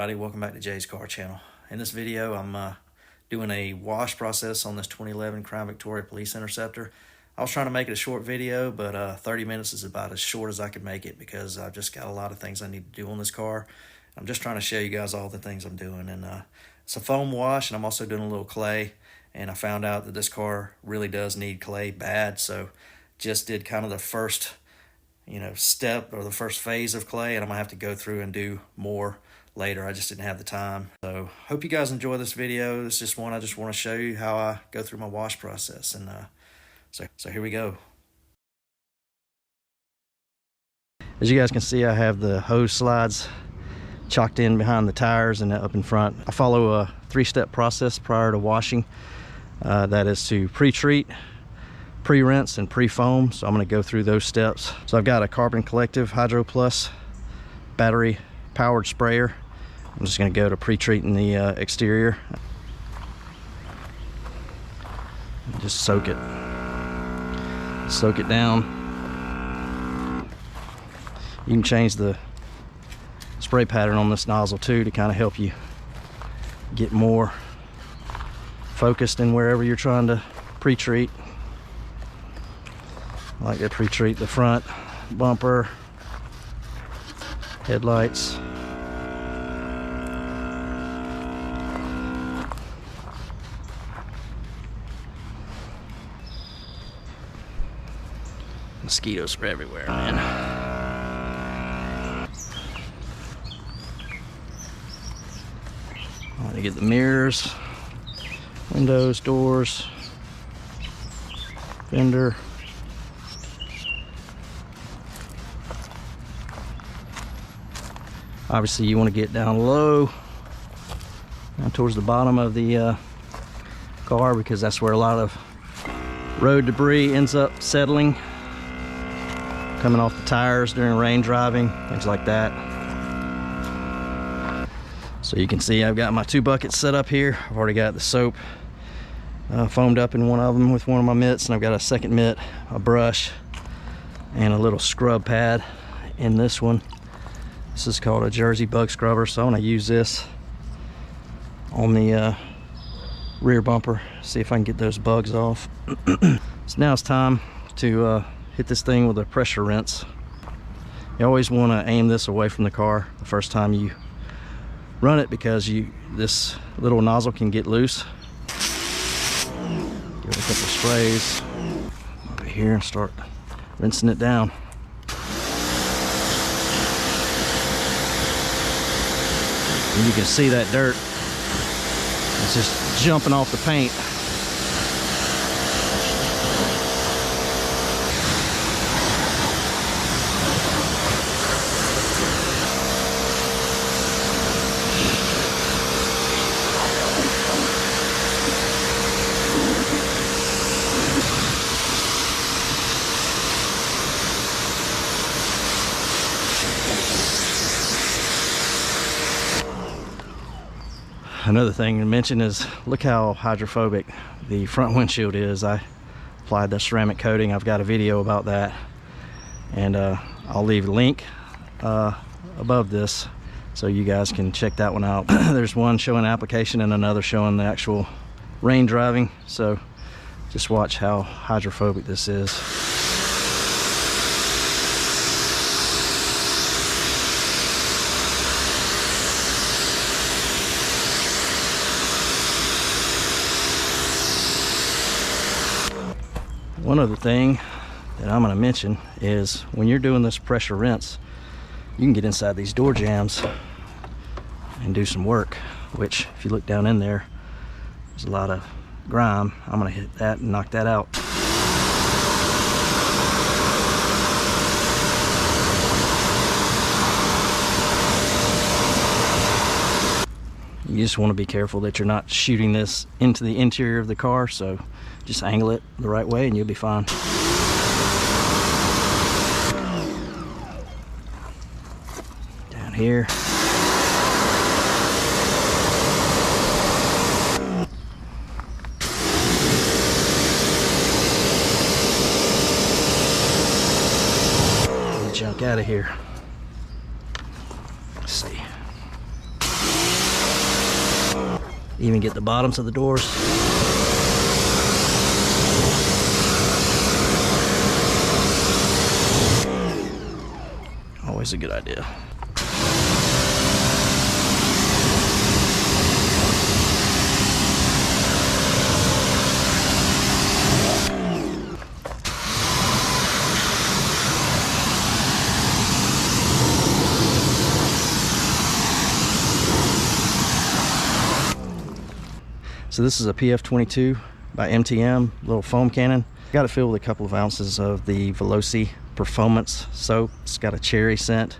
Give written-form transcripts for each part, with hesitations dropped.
everybody, welcome back to Jay's Car Channel. In this video I'm doing a wash process on this 2011 Crown Victoria Police Interceptor. I was trying to make it a short video, but 30 minutes is about as short as I could make it because I've just got a lot of things I need to do on this car. I'm just trying to show you guys all the things I'm doing, and it's a foam wash, and I'm also doing a little clay, and I found out that this car really does need clay bad, so just did kind of the first step or the first phase of clay, and I'm gonna have to go through and do more later. I just didn't have the time. So hope you guys enjoy this video. It's just one I just want to show you how I go through my wash process, and so here we go. As you guys can see, I have the hose slides chalked in behind the tires and up in front. I follow a 3-step process prior to washing. That is to pre-treat, pre-rinse, and pre-foam. So I'm going to go through those steps. So I've got a Carbon Collective Hydro Plus battery powered sprayer. I'm just going to go to pre-treating the exterior. Just soak it down. You can change the spray pattern on this nozzle too to kind of help you get more focused in wherever you're trying to pre-treat. I like to pre-treat the front bumper, headlights. Mosquitoes are everywhere, man. I want to get the mirrors, windows, doors, fender. Obviously you want to get down low, down towards the bottom of the car, because that's where a lot of road debris ends up settling, coming off the tires during rain driving, things like that. So you can see I've got my 2 buckets set up here. I've already got the soap foamed up in one of them with one of my mitts, and I've got a second mitt, a brush, and a little scrub pad in this one. This is called a Jersey bug scrubber, so I'm going to use this on the rear bumper, see if I can get those bugs off. So now it's time to hit this thing with a pressure rinse. You always want to aim this away from the car the first time you run it, because this little nozzle can get loose. Give it a couple sprays over here and start rinsing it down. And you can see that dirt, it's just jumping off the paint. Another thing to mention is look how hydrophobic the front windshield is. I applied the ceramic coating. I've got a video about that, and I'll leave a link above this so you guys can check that one out. There's one showing application and another showing the actual rain driving, so just watch how hydrophobic this is. One other thing that I'm going to mention is when you're doing this pressure rinse, you can get inside these door jambs and do some work, which if you look down in there, there's a lot of grime. I'm going to hit that and knock that out. You just want to be careful that you're not shooting this into the interior of the car, so just angle it the right way and you'll be fine. Down here. Get the junk out of here. Let's see. Even get the bottoms of the doors. Always a good idea. So this is a PF22 by MTM, little foam cannon. Got it filled with a couple of ounces of the Veloci Perfoamance Soap. It's got a cherry scent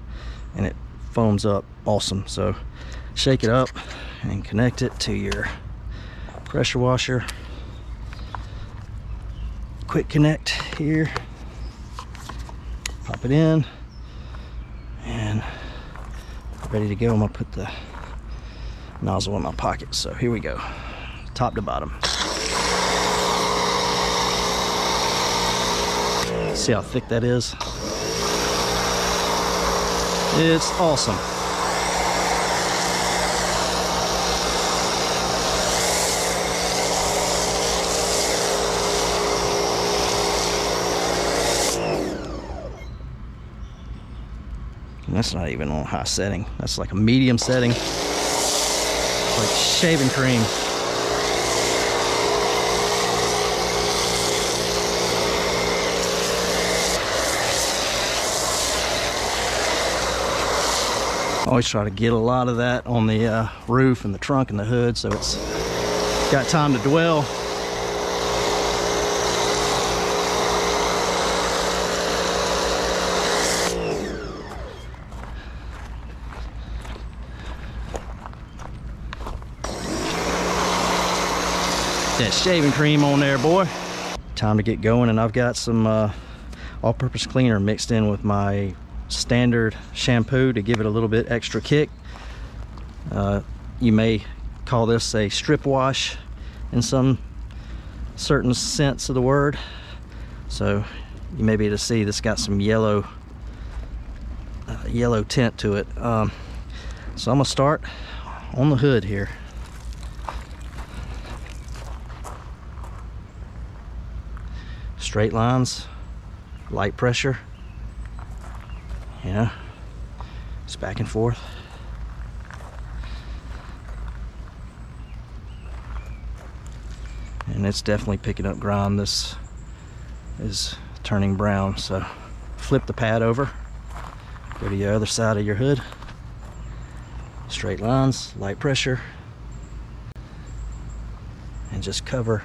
and it foams up awesome. So shake it up and connect it to your pressure washer. Quick connect here. Pop it in and ready to go. I'm gonna put the nozzle in my pocket. So here we go. Top to bottom. See how thick that is? It's awesome. And that's not even on high setting. That's like a medium setting. It's like shaving cream. Always try to get a lot of that on the roof and the trunk and the hood, so it's got time to dwell. That shaving cream on there, boy. Time to get going, and I've got some all-purpose cleaner mixed in with my standard shampoo to give it a little bit extra kick. You may call this a strip wash in some certain sense of the word. So you may be able to see this got some yellow tint to it. So I'm gonna start on the hood here. Straight lines, light pressure. You know, it's back and forth. And it's definitely picking up ground. This is turning brown, so flip the pad over, go to your other side of your hood. Straight lines, light pressure, and just cover,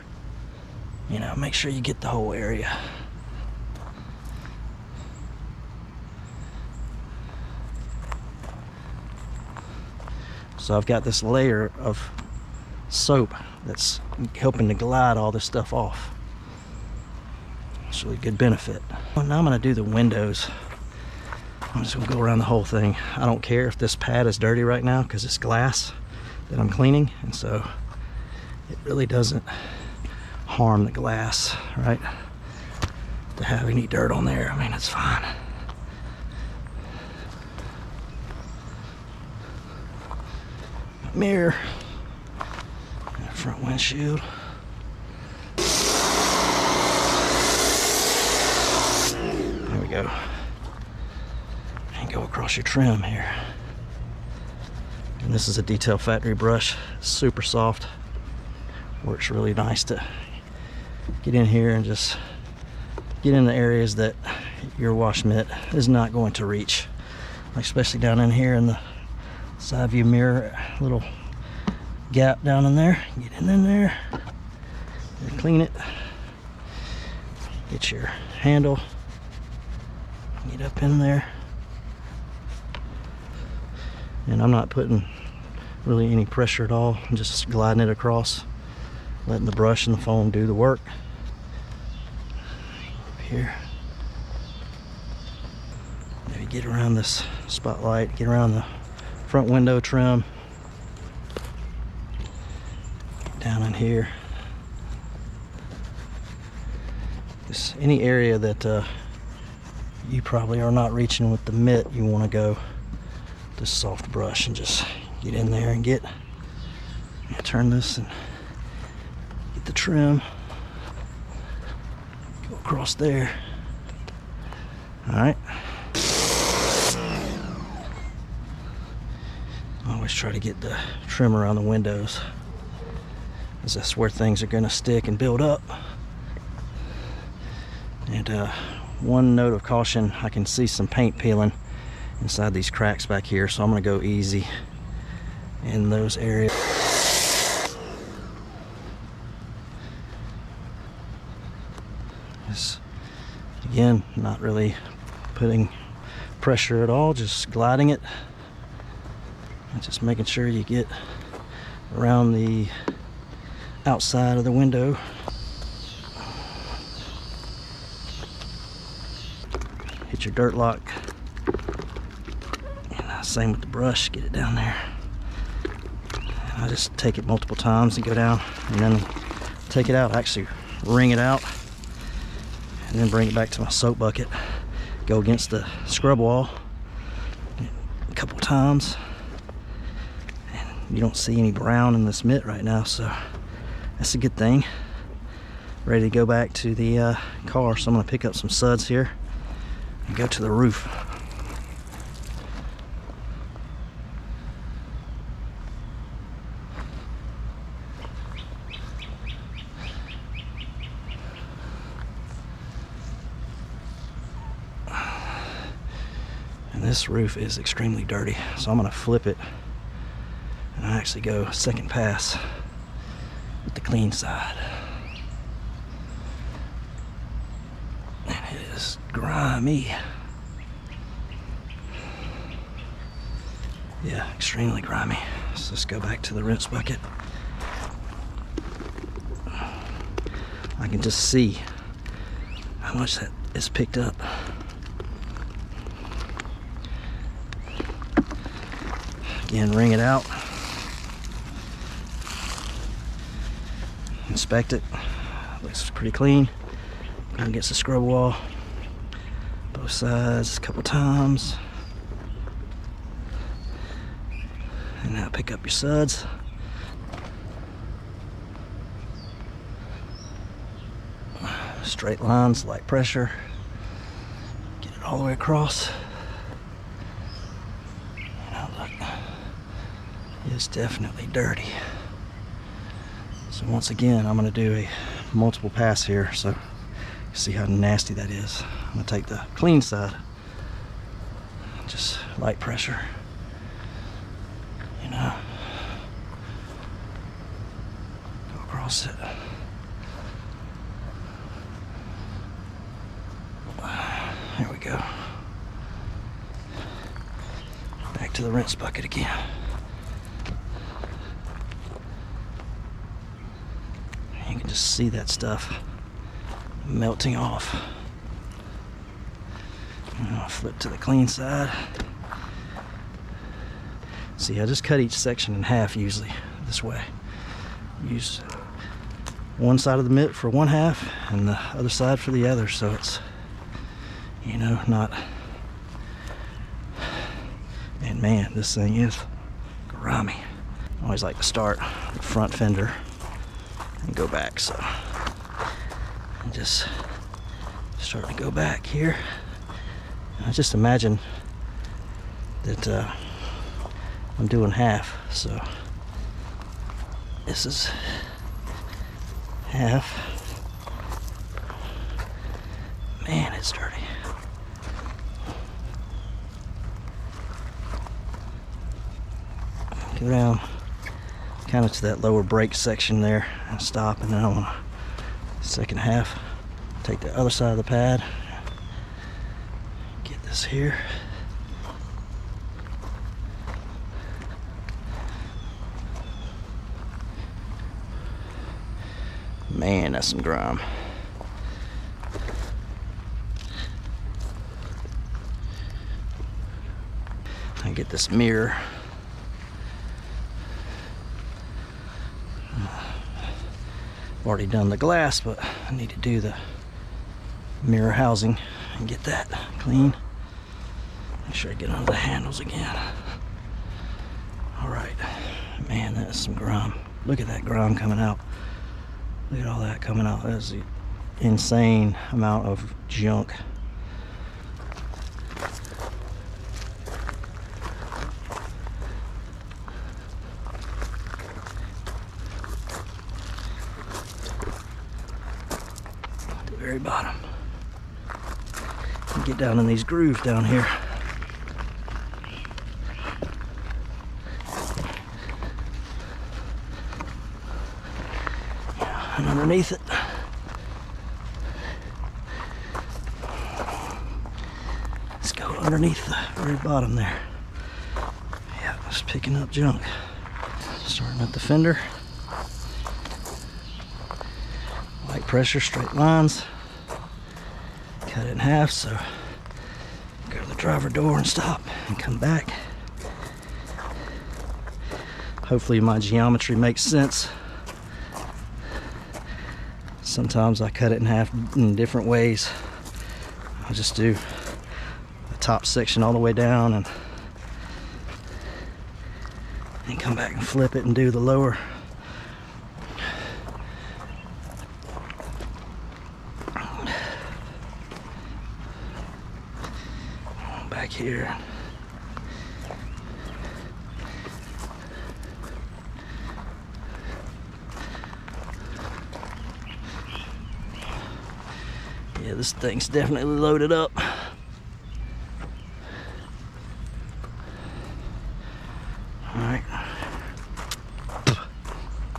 you know, make sure you get the whole area. So I've got this layer of soap that's helping to glide all this stuff off. It's really good benefit. Well, now I'm gonna do the windows. I'm just gonna go around the whole thing. I don't care if this pad is dirty right now because it's glass that I'm cleaning, and so it really doesn't harm the glass, right? To have any dirt on there, I mean, it's fine. Mirror, and front windshield. There we go. And go across your trim here. And this is a Detail Factory brush, super soft. Works really nice to get in here and just get in the areas that your wash mitt is not going to reach, like especially down in here in the side view mirror, little gap down in there. Get in there and clean it. Get your handle, get up in there. And I'm not putting really any pressure at all. I'm just gliding it across, letting the brush and the foam do the work. Here, maybe get around this spotlight, get around the front window trim, down in here. Just any area that you probably are not reaching with the mitt, you want to go this soft brush and just get in there and get Turn this and get the trim. Go across there. Alright. Always try to get the trim around the windows, because that's where things are going to stick and build up. And one note of caution, I can see some paint peeling inside these cracks back here, so I'm going to go easy in those areas. Just, again, not really putting pressure at all, just gliding it. And just making sure you get around the outside of the window. Hit your dirt lock. And same with the brush, get it down there. And I just take it multiple times and go down and then take it out, actually wring it out, and then bring it back to my soap bucket. Go against the scrub wall a couple times. You don't see any brown in this mitt right now, so that's a good thing. Ready to go back to the car, so I'm going to pick up some suds here and go to the roof. And this roof is extremely dirty, so I'm going to flip it. And I actually go second pass with the clean side. And it is grimy. Yeah, extremely grimy. So let's go back to the rinse bucket. I can just see how much that is picked up. Again, wring it out. Inspect it. Looks pretty clean. Go against the scrub wall. Both sides a couple times. And now pick up your suds. Straight lines, light pressure. Get it all the way across. Now look, it's definitely dirty. So once again, I'm going to do a multiple pass here, so you see how nasty that is. I'm going to take the clean side, just light pressure, you know, go across it. There we go. Back to the rinse bucket again. You can just see that stuff melting off. And I'll flip to the clean side. See, I just cut each section in half usually this way. Use one side of the mitt for one half and the other side for the other, so it's, you know, not. And man, this thing is grimy. I always like to start the front fender and go back, so I'm just starting to go back here. I just imagine that I'm doing half, so this is half. Man, it's dirty. Go down kind of to that lower brake section there and stop, and then I want to second half take the other side of the pad, get this here, man, that's some grime. I get this mirror. Already done the glass, but I need to do the mirror housing and get that clean. Make sure I get under the handles again. All right, man, that's some grime. Look at that grime coming out. Look at all that coming out. That's an insane amount of junk. At the very bottom. And get down in these grooves down here. And underneath it. Let's go underneath the very bottom there. Yeah, just picking up junk. Starting at the fender. Light pressure, straight lines. Cut it in half, so go to the driver door and stop and come back. Hopefully my geometry makes sense. Sometimes I cut it in half in different ways. I'll just do the top section all the way down and come back and flip it and do the lower. Back here. Yeah, this thing's definitely loaded up. Alright.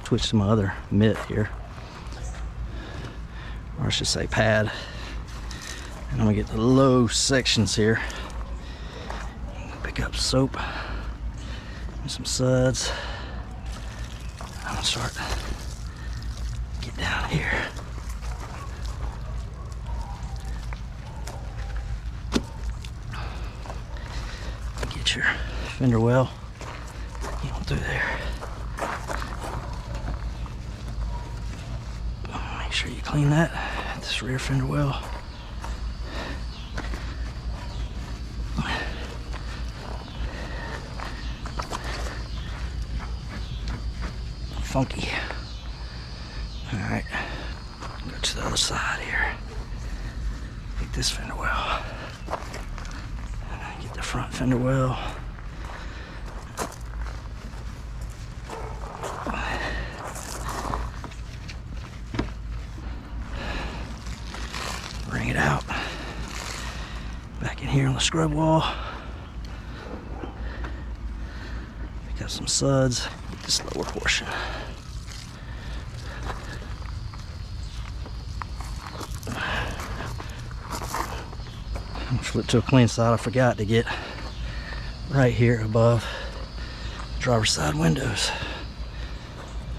Switch to my other mitt here. Or I should say pad. And I'm gonna get the low sections here. Pick up soap and some suds. I'm gonna start get down here. Get your fender well, get on through there. Make sure you clean that, this rear fender well. Funky. Alright, go to the other side here. Get this fender well. Get the front fender well. Bring it out. Back in here on the scrub wall. Pick up some suds. Get this lower portion. Flip to a clean side. I forgot to get right here above driver's side windows.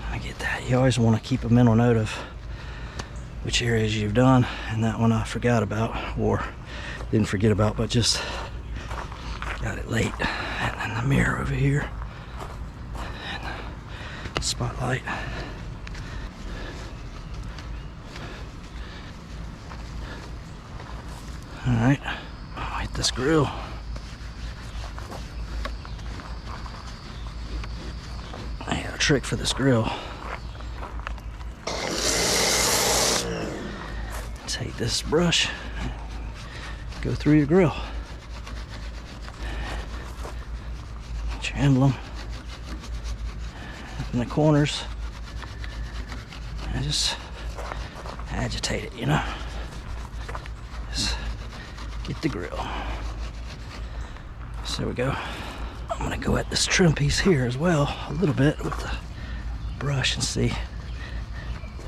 I get that. You always want to keep a mental note of which areas you've done, and that one I forgot about, or didn't forget about, but just got it late. And then the mirror over here, and the spotlight. All right. Hit this grill. I got a trick for this grill. Take this brush, go through your grill. Get your emblem in the corners and just agitate it, you know. Just get the grill. So there we go. I'm gonna go at this trim piece here as well a little bit with the brush and see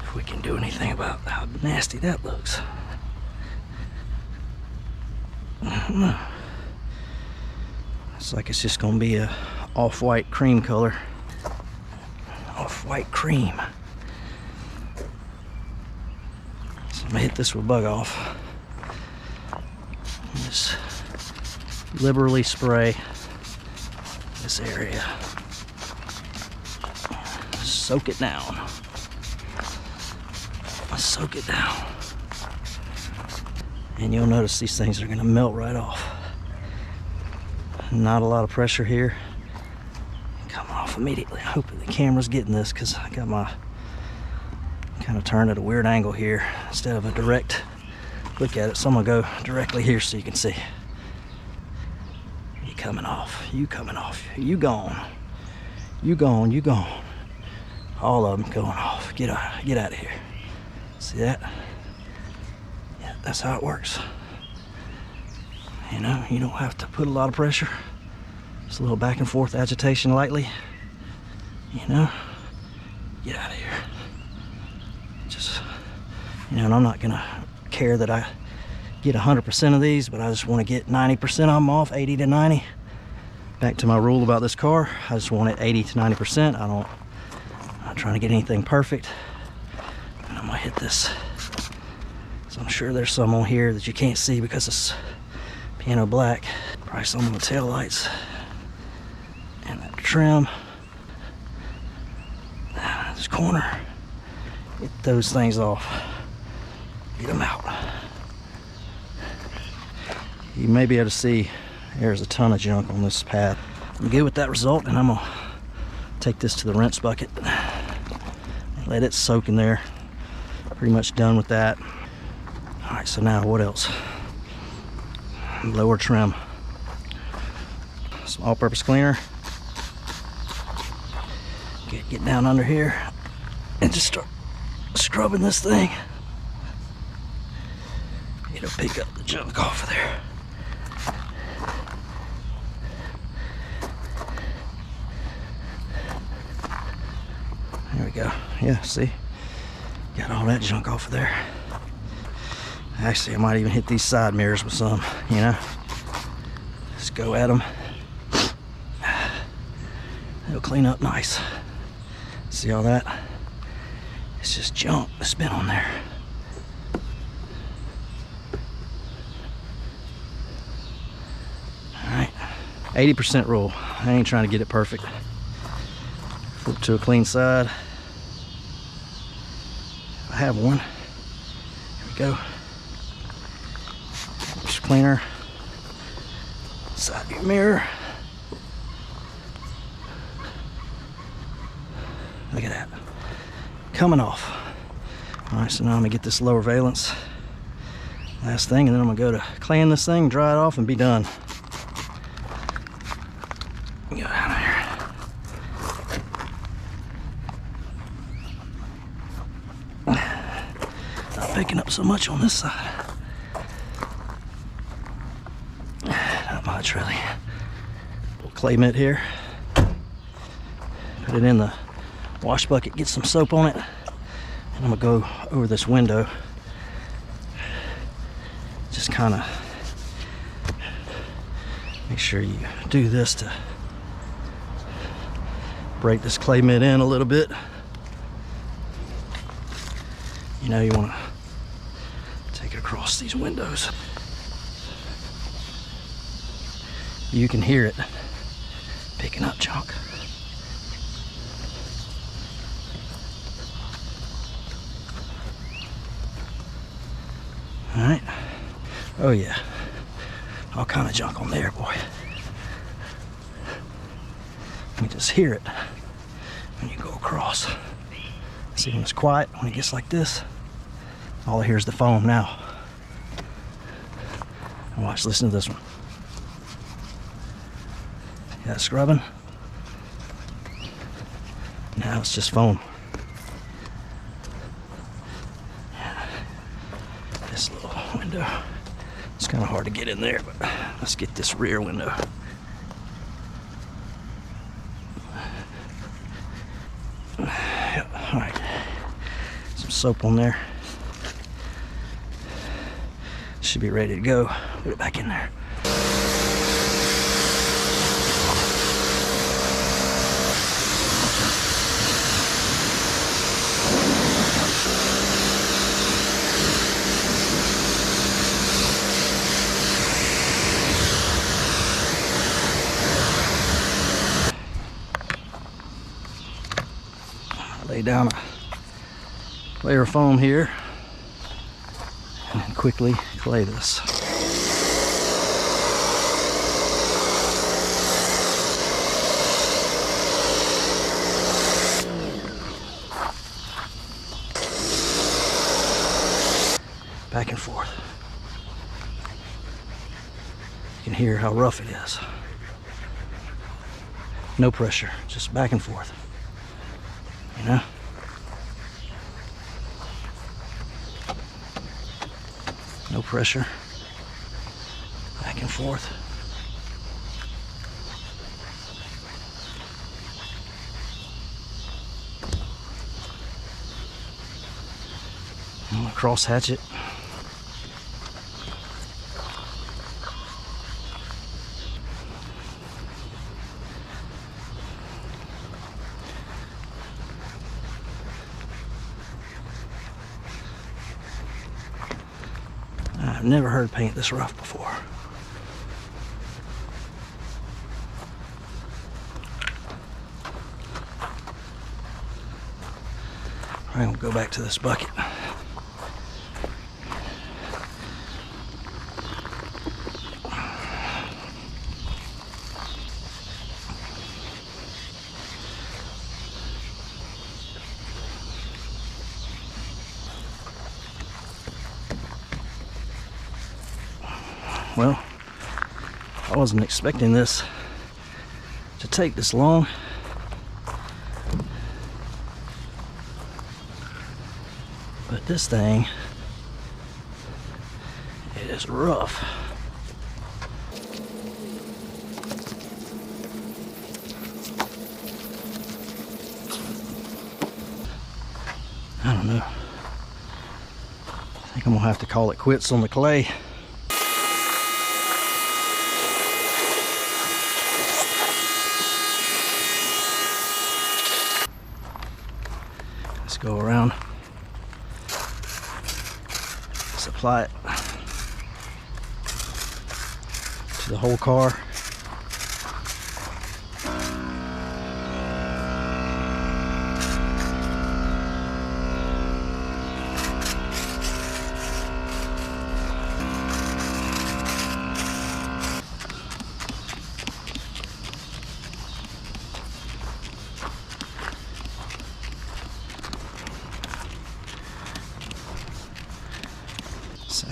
if we can do anything about how nasty that looks. I don't know. It's like it's just gonna be a off-white cream color. Off-white cream. So I'm gonna hit this with bug off. Just liberally spray this area. Soak it down. Soak it down. And you'll notice these things are gonna melt right off. Not a lot of pressure here. Come off. off immediately. I hope the camera's getting this because I got my kind of turned at a weird angle here instead of a direct look at it. So I'm gonna go directly here so you can see. You coming off, you coming off, you gone, you gone, you gone. All of them going off. Get out of here. See that? Yeah, that's how it works. You know, you don't have to put a lot of pressure. Just a little back and forth agitation lightly. You know, get out of here. Just, you know, and I'm not gonna care that I get 100% of these, but I just want to get 90% of them off, 80 to 90. Back to my rule about this car, I just want it 80 to 90%. I'm not trying to get anything perfect. And I'm gonna hit this. So I'm sure there's some on here that you can't see because it's piano black. Probably some on the tail lights and that trim. This corner, get those things off. Get them out. You may be able to see there's a ton of junk on this pad. I'm good with that result, and I'm gonna take this to the rinse bucket and let it soak in there. Pretty much done with that. All right, so now what else? Lower trim. Some all-purpose cleaner. Get down under here and just start scrubbing this thing. It'll pick up the junk off of there. There we go. Yeah, see? Got all that junk off of there. Actually, I might even hit these side mirrors with some, you know? Just go at them. It'll clean up nice. See all that? It's just junk that's been on there. Alright, 80% rule. I ain't trying to get it perfect. Flip to a clean side. I have one. Here we go. Just cleaner. Side view mirror. Look at that. Coming off. Alright, so now I'm gonna get this lower valence. Last thing, and then I'm gonna go to clean this thing, dry it off, and be done. Get out of here. Not picking up so much on this side. Not much, really. Little clay mitt here. Put it in the wash bucket, get some soap on it, and I'm gonna go over this window. Just kind of make sure you do this to break this clay mitt in a little bit. You know, you want to take it across these windows. You can hear it picking up junk. All right. Oh yeah. All kind of junk on there, boy. You just hear it when you go across. See, when it's quiet, when it gets like this, all I hear is the foam now. And watch, listen to this one. Yeah, scrubbing. Now it's just foam. This little window. It's kind of hard to get in there, but let's get this rear window. All right, some soap on there. Should be ready to go. Put it back in there. Lay down a layer of foam here and then quickly clay this. back and forth. You can hear how rough it is. No pressure, just back and forth, you know? No pressure, back and forth. I'm gonna cross hatch it. I've never heard paint this rough before. All right, we'll go back to this bucket. Well, I wasn't expecting this to take this long. But this thing is rough. I don't know. I think I'm gonna have to call it quits on the clay. Let's go around. Let's apply it to the whole car.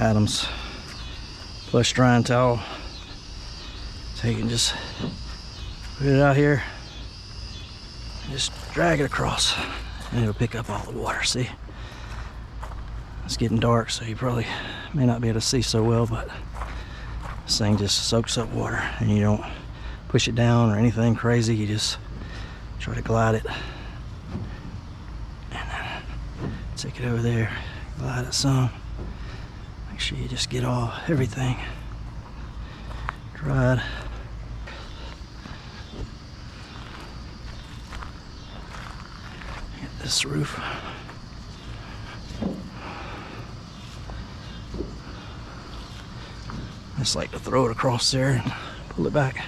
Adam's Plush drying towel, so you can just put it out here and just drag it across and it'll pick up all the water. See, it's getting dark, so you probably may not be able to see so well, but this thing just soaks up water and you don't push it down or anything crazy. You just try to glide it and then take it over there, glide it some. Make sure you just get all everything dried. Get this roof. I just like to throw it across there and pull it back.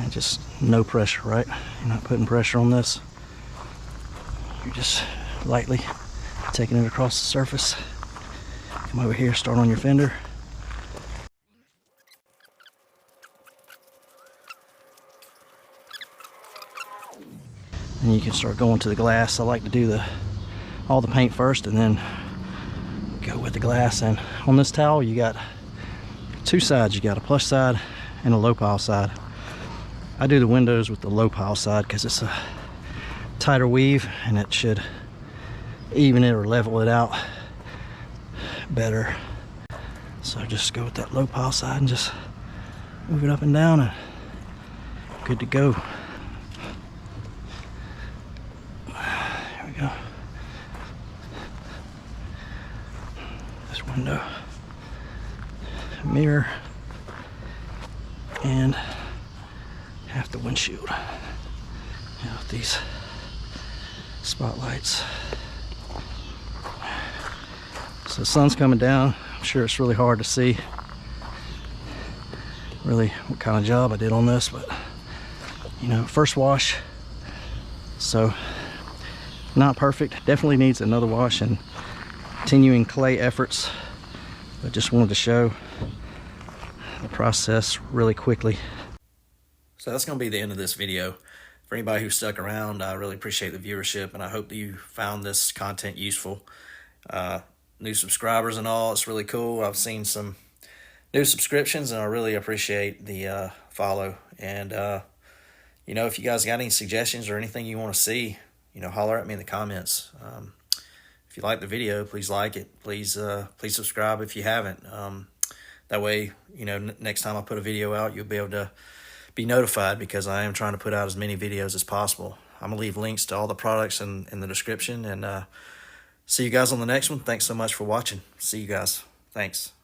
And just no pressure, right? You're not putting pressure on this. You're just lightly taking it across the surface. Come over here, start on your fender. And you can start going to the glass. I like to do all the paint first and then go with the glass. And on this towel you got two sides. You got a plush side and a low pile side. I do the windows with the low pile side because it's a tighter weave and it should even it or level it out better. So just go with that low pile side and just move it up and down and good to go. Here we go. This window, mirror, and half the windshield. Now with these spotlights. So the sun's coming down. I'm sure it's really hard to see really what kind of job I did on this, but you know, first wash, so not perfect. Definitely needs another wash and continuing clay efforts, but just wanted to show the process really quickly. So that's going to be the end of this video. For anybody who stuck around, I really appreciate the viewership, and I hope that you found this content useful. New subscribers and all, it's really cool. I've seen some new subscriptions, and I really appreciate the follow. And you know, if you guys got any suggestions or anything you want to see, you know, holler at me in the comments. If you like the video, please like it. Please subscribe if you haven't. That way, you know, next time I put a video out, you'll be able to be notified, because I am trying to put out as many videos as possible. I'm going to leave links to all the products in the description, and see you guys on the next one. Thanks so much for watching. See you guys. Thanks.